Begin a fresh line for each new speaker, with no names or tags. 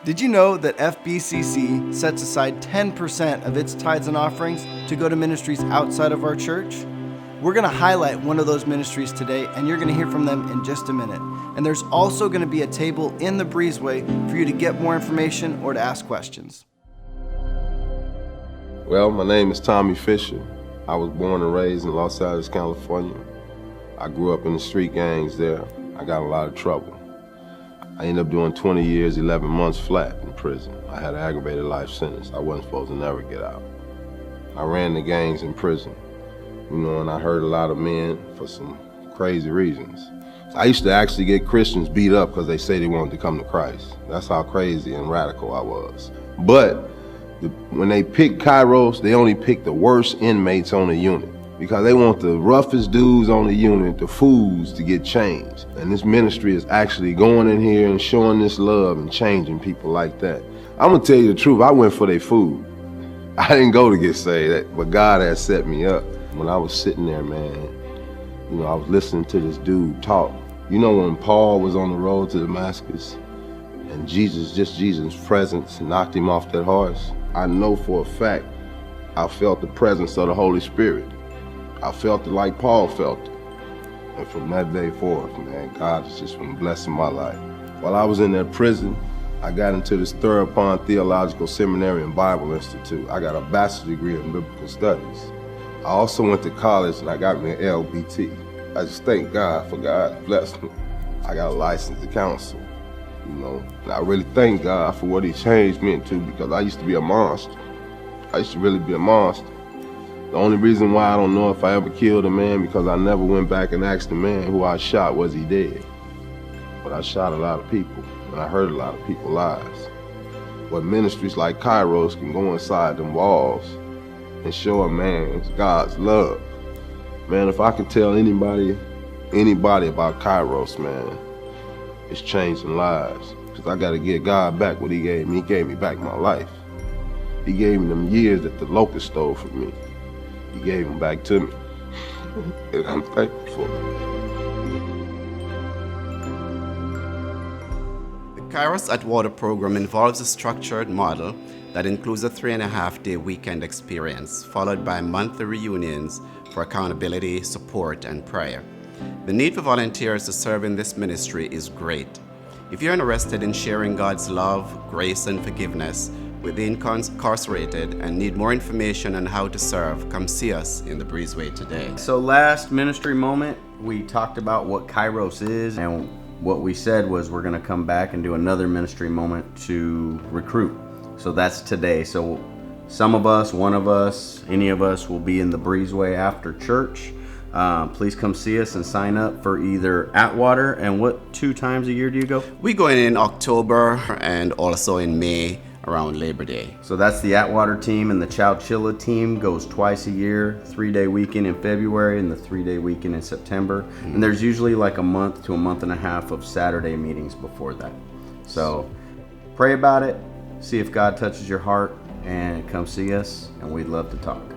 Did you know that FBCC sets aside 10% of its tithes and offerings to go to ministries outside of our church? We're going to highlight one of those ministries today, and you're going to hear from them in just a minute. And there's also going to be a table in the breezeway for you to get more information or to ask questions.
Well, my name is Tommy Fisher. I was born and raised in Los Angeles, California. I grew up in the street gangs there. I got in a lot of trouble. I ended up doing 20 years, 11 months flat in prison. I had an aggravated life sentence. I wasn't supposed to never get out. I ran the gangs in prison, and I hurt a lot of men for some crazy reasons. I used to actually get Christians beat up because they say they wanted to come to Christ. That's how crazy and radical I was. But when they pick Kairos, they only pick the worst inmates on the unit because they want the roughest dudes on the unit, the fools, to get changed. And this ministry is actually going in here and showing this love and changing people like that. I'm gonna tell you the truth, I went for their food. I didn't go to get saved, but God had set me up. When I was sitting there, man, I was listening to this dude talk. When Paul was on the road to Damascus and Jesus' presence knocked him off that horse, I know for a fact I felt the presence of the Holy Spirit. I felt it like Paul felt it. And from that day forth, man, God has just been blessing my life. While I was in that prison, I got into this Theropon Theological Seminary and Bible Institute. I got a bachelor's degree in biblical studies. I also went to college and I got me an LBT. I just thank God for God blessing me. I got a license to counsel, and I really thank God for what He changed me into because I used to be a monster. I used to really be a monster. The only reason why I don't know if I ever killed a man because I never went back and asked the man who I shot was he dead. But I shot a lot of people and I hurt a lot of people's lives. But ministries like Kairos can go inside them walls and show a man God's love. Man, if I can tell anybody about Kairos, man, it's changing lives. Because I got to give God back what He gave me. He gave me back my life. He gave me them years that the locust stole from me. He gave them back to me. And I'm thankful for it.
The Kairos at Water program involves a structured model that includes a 3.5-day weekend experience, followed by monthly reunions for accountability, support, and prayer. The need for volunteers to serve in this ministry is great. If you're interested in sharing God's love, grace, and forgiveness with the incarcerated and need more information on how to serve, come see us in the breezeway today.
So last ministry moment, we talked about what Kairos is, and what we said was we're going to come back and do another ministry moment to recruit. So that's today. So some of us, one of us, any of us will be in the breezeway after church. Please come see us and sign up for either Atwater, and what 2 times a year do you go?
We go in October and also in May around Labor Day.
So that's the Atwater team, and the Chowchilla team goes twice a year, 3-day weekend in February and the 3-day weekend in September. And there's usually like a month to a month and a half of Saturday meetings before that. So pray about it, see if God touches your heart, and come see us, and we'd love to talk.